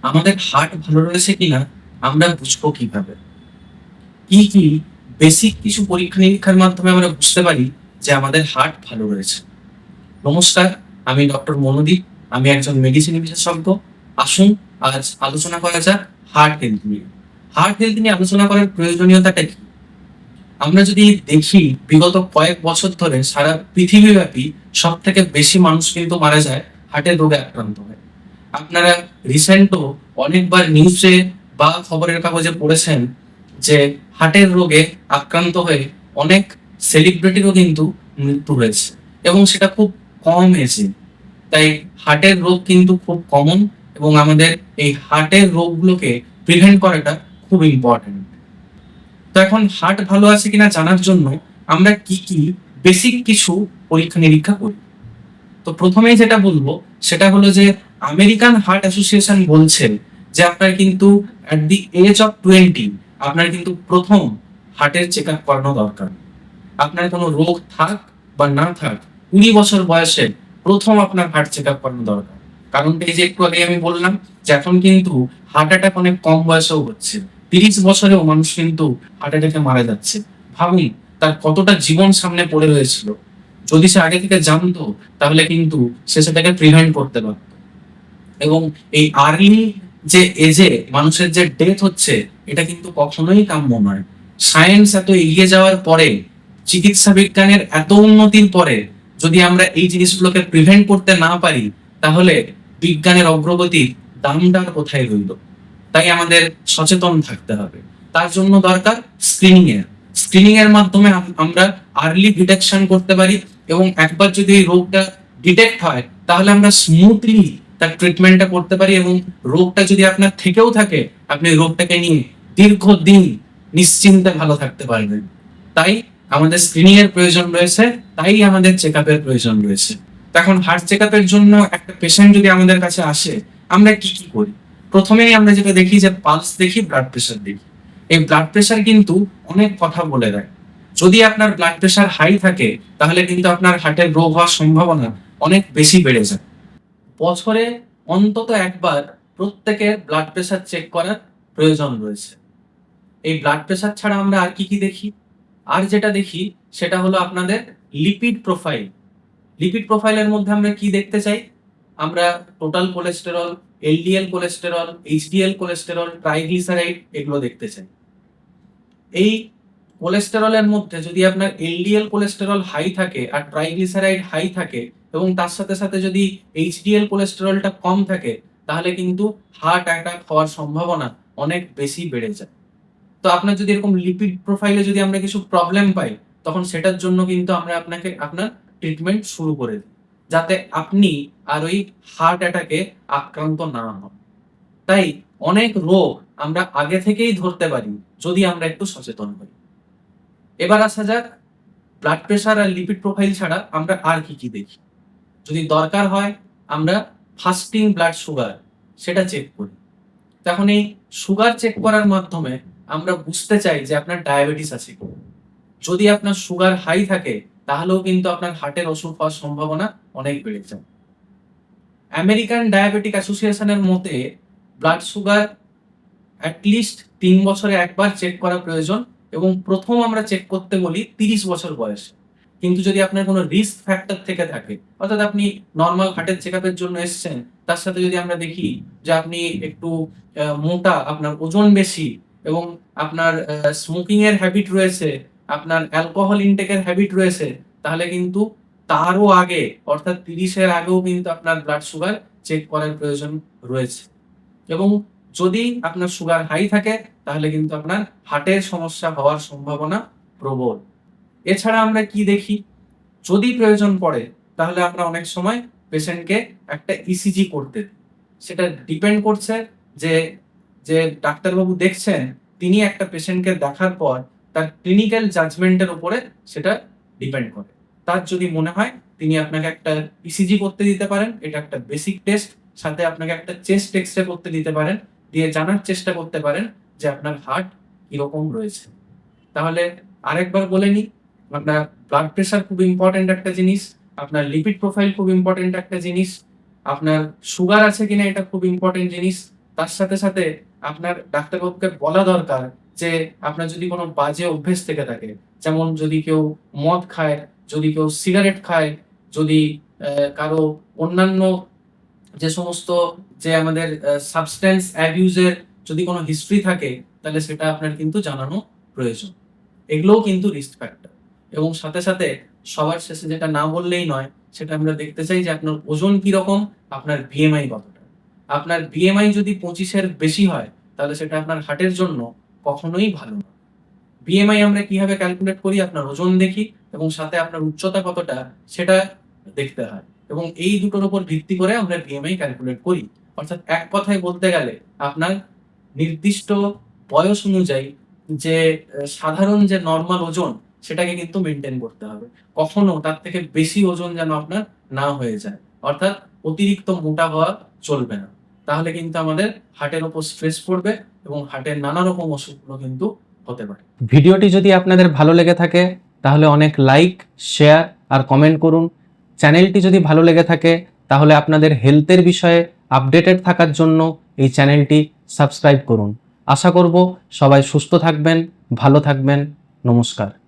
আমাদের হার্ট ভালো রয়েছে কিনা আমরা বুঝবো কিভাবে? কি কি বেসিক কিছু পরীক্ষা নিরীক্ষার মাধ্যমে আমরা বুঝতে পারি যে আমাদের হার্ট ভালো রয়েছে? নমস্কার, আমি ডক্টর মনোদীপ। আমি একজন মেডিসিন বিশেষজ্ঞ। আসুন আজ আলোচনা করা যাক হার্ট হেলথ নিয়ে। হার্ট হেলথ নিয়ে আলোচনা করার প্রয়োজনীয়তাটা কি? আমরা যদি দেখি বিগত কয়েক বছর ধরে সারা পৃথিবীব্যাপী সব থেকে বেশি মানুষ কিন্তু মারা যায় হার্টের রোগে আক্রান্ত হয়ে। আপনারা রিসেন্টও অনেকবার নিউজে বা খবরের কাগজে পড়েছেন যে হার্টের রোগে আক্রান্ত হয়ে অনেক সেলিব্রিটিরও কিন্তু মৃত্যু হয়েছে, এবং সেটা খুব কম এজে। তাই হার্টের রোগ কিন্তু খুব কমন, এবং আমাদের এই হার্টের রোগগুলোকে প্রিভেন্ট করাটা খুব ইম্পর্টেন্ট। তো এখন হার্ট ভালো আছে কিনা জানার জন্য আমরা কি কি বেসিক কিছু পরীক্ষা নিরীক্ষা করি। তো প্রথমেই যেটা বলবো সেটা হলো যে আমেরিকান হার্ট অ্যাসোসিয়েশন বলছে যে আপনার কিন্তু অ্যাট দি এজ অফ 20 আপনার কিন্তু প্রথম হার্টের চেক আপ করানো দরকার। আপনার কোনো রোগ থাক বা না থাক, 20 বছর বয়সে প্রথম আপনার হার্ট চেক আপ করানো দরকার। কারণটা এই যে একটু আগে আমি বললাম যে এখন কিন্তু হার্ট অ্যাটাক অনেক কম বয়সেও হচ্ছে। 30 বছরেও মানুষ কিন্তু হার্ট অ্যাটাকে মারা যাচ্ছে। ভাবুন তার কতটা জীবন সামনে পড়ে রয়েছিল। যদি সে আগে থেকে জানতো তাহলে কিন্তু সে সেটাকে প্রিভেন্ট করতে পারত। এবং এই আর্লি যে এজে মানুষের যে ডেথ হচ্ছে, এটা কিন্তু কখনোই কাম্য নয়। সায়েন্স এত এগিয়ে যাওয়ার পরে, চিকিৎসা বিজ্ঞানের এত উন্নতির পরে যদি আমরা এই জিনিসগুলোকে প্রিভেন্ট করতে না পারি, তাহলে বিজ্ঞানের অগ্রগতির দামটা কোথায় রইল? তাই আমাদের সচেতন থাকতে হবে। তার জন্য দরকার স্ক্রিনিং এর মাধ্যমে আমরা আর্লি ডিটেকশন করতে পারি, এবং একবার যদি এই রোগটা ডিটেক্ট হয় তাহলে আমরা স্মুথলি তার ট্রিটমেন্টটা করতে পারি, এবং রোগটা যদি আপনার থেকেও থাকে আপনি রোগটাকে নিয়ে দীর্ঘদিন নিশ্চিন্তে ভালো থাকতে পারবেন। তাই আমাদের স্ক্রিনিং এর প্রয়োজন রয়েছে, তাই আমাদের চেক আপের প্রয়োজন রয়েছে। তো এখন হার্ট চেক আপের জন্য একটা পেশেন্ট যদি আমাদের কাছে আসে, আমরা কি কি করি? প্রথমেই আমরা যেটা দেখি যে পালস দেখি, ব্লাড প্রেশার দেখি। এই ব্লাড প্রেশার কিন্তু অনেক কথা বলে দেয়। যদি আপনার ব্লাড প্রেশার হাই থাকে তাহলে কিন্তু আপনার হার্টের রোগ হওয়ার সম্ভাবনা অনেক বেশি বেড়ে যায়। বছরে অন্তত একবার প্রত্যেকের ব্লাড প্রেশার চেক করার প্রয়োজন রয়েছে। এই ব্লাড প্রেশার ছাড়া আমরা আর কি কি দেখি? আর যেটা দেখি সেটা হলো আপনাদের লিপিড প্রোফাইল। লিপিড প্রোফাইলের মধ্যে আমরা কি দেখতে চাই? আমরা total cholesterol, LDL cholesterol, HDL cholesterol, triglyceride এগুলো দেখতে চাই। এই কোলেস্টেরলের মধ্যে যদি আপনার এলডিএল কোলেস্টেরল হাই থাকে আর ট্রাইগ্লিসারাইড হাই থাকে, এবং তার সাথে সাথে যদি এইচডিএল কোলেস্টেরলটা কম থাকে, তাহলে কিন্তু হার্ট অ্যাটাক হওয়ার সম্ভাবনা অনেক বেশি বেড়ে যায়। তো আপনার যদি এরকম লিপিড প্রোফাইলে যদি আমরা কিছু প্রবলেম পাই, তখন সেটার জন্য কিন্তু আমরা আপনাকে আপনার ট্রিটমেন্ট শুরু করে দিই, যাতে আপনি আর ওই হার্ট অ্যাটাকে আক্রান্ত না হন। তাই অনেক রোগ আমরা আগে থেকেই ধরতে পারি যদি আমরা একটু সচেতন হই। এবার আসা যাক ব্লাড প্রেশার আর লিপিড প্রোফাইল ছাড়া আমরা আর কি কি দেখি। যদি দরকার হয় আমরা ফাস্টিং ব্লাড সুগার সেটা চেক করি। তখন এই সুগার চেক করার মাধ্যমে আমরা বুঝতে চাই যে আপনার ডায়াবেটিস আছে কি। যদি আপনার সুগার হাই থাকে তাহলেও কিন্তু আপনার হার্টের অসুখ হওয়ার সম্ভাবনা অনেক বেড়ে যায়। আমেরিকান ডায়াবেটিক অ্যাসোসিয়েশনের মতে ব্লাড সুগার অ্যাটলিস্ট 3 বছরে একবার চেক করা প্রয়োজন, এবং প্রথম আমরা চেক করতে বলি 30 বছর বয়সে। কিন্তু যদি আপনার কোনো রিস্ক ফ্যাক্টর থেকে থাকে, অর্থাৎ আপনি নর্মাল হার্টের চেক আপের জন্য এসছেন, তার সাথে যদি আমরা দেখি যে আপনি একটু মোটা, আপনার ওজন বেশি, এবং আপনার স্মোকিং এর হ্যাবিট রয়েছে, আপনার অ্যালকোহল ইনটেকের হ্যাবিট রয়েছে, তাহলে কিন্তু তারও আগে অর্থাৎ 30-এর আগেও কিন্তু আপনার ব্লাড সুগার চেক করার প্রয়োজন রয়েছে। এবং যদি আপনার সুগার হাই থাকে তাহলে কিন্তু আপনার হার্টের সমস্যা হওয়ার সম্ভাবনা প্রবল। এছাড়া আমরা কি দেখি? যদি প্রয়োজন পড়ে তাহলে আমরা অনেক সময় পেশেন্টকে একটা ইসিজি করতে দিই। সেটা ডিপেন্ড করছে যে যে ডাক্তারবাবু দেখছেন তিনি একটা পেশেন্টকে দেখার পর তার ক্লিনিক্যাল জাজমেন্টের উপরে সেটা ডিপেন্ড করে। তার যদি মনে হয় তিনি আপনাকে একটা ইসিজি করতে দিতে পারেন, এটা একটা বেসিক টেস্ট, সাথে আপনাকে একটা চেস্ট এক্স-রে করতে দিতে পারেন, দিয়ে জানার চেষ্টা করতে পারেন যে আপনার হার্ট কিরকম রয়েছে। তাহলে আরেকবার বলে নিই, আপনার ব্লাড প্রেশার খুব ইম্পর্টেন্ট একটা জিনিস, আপনার লিপিড প্রোফাইল খুব ইম্পর্টেন্ট একটা জিনিস, আপনার সুগার আছে কিনা এটা খুব ইম্পর্টেন্ট জিনিস, তার সাথে সাথে আপনার ডাক্তারবাবুকে বলা দরকার যে আপনার যদি কোনো বাজে অভ্যেস থেকে থাকে, যেমন যদি কেউ মদ খায়, যদি কেউ সিগারেট খায়, যদি কারো অন্যান্য যে সমস্ত যে আমাদের সাবস্ট্যান্স অ্যাবিউজ এর যদি কোনো হিস্ট্রি থাকে, তাহলে সেটা আপনার কিন্তু জানানো প্রয়োজন। এগুলোও কিন্তু রিস্ক ফ্যাক্টর। এবং সাথে সাথে সবার শেষে যেটা না বললেই নয়, সেটা আমরা দেখতে চাই যে আপনার ওজন কিরকম, আপনার বিএমআই কতটা। আপনার বিএমআই যদি 25 এর বেশি হয়, তাহলে সেটা আপনার হার্টের জন্য কখনোই ভালো না। বিএমআই আমরা কিভাবে ক্যালকুলেট করি? আপনার ওজন দেখি এবং সাথে আপনার উচ্চতা কতটা সেটা দেখতে হয়। এবং এই দুটোর উপর ভিত্তি করে আমরা বিএমআই ক্যালকুলেট করি। অর্থাৎ এক কথায় বলতে গেলে আপনার নির্দিষ্ট বয়স অনুযায়ী যে সাধারণ যে নরমাল ওজন, সেটাকে কিন্তু মেইনটেইন করতে হবে। কখনো তার থেকে বেশি ওজন যেন আপনার না হয়ে যায়। অর্থাৎ অতিরিক্ত মোটা হওয়া চলবে না। তাহলে কিন্তু আমাদের হার্টের উপর স্ট্রেস পড়বে এবং হার্টের নানা রকম অসুখগুলো কিন্তু হতে পারে। ভিডিওটি যদি আপনাদের ভালো লেগে থাকে তাহলে অনেক লাইক, শেয়ার আর কমেন্ট করুন। চ্যানেলটি যদি ভালো লেগে থাকে তাহলে আপনাদের হেলথের বিষয়ে আপডেটেড থাকার জন্য এই চ্যানেলটি সাবস্ক্রাইব করুন। আশা করব সবাই সুস্থ থাকবেন, ভালো থাকবেন। নমস্কার।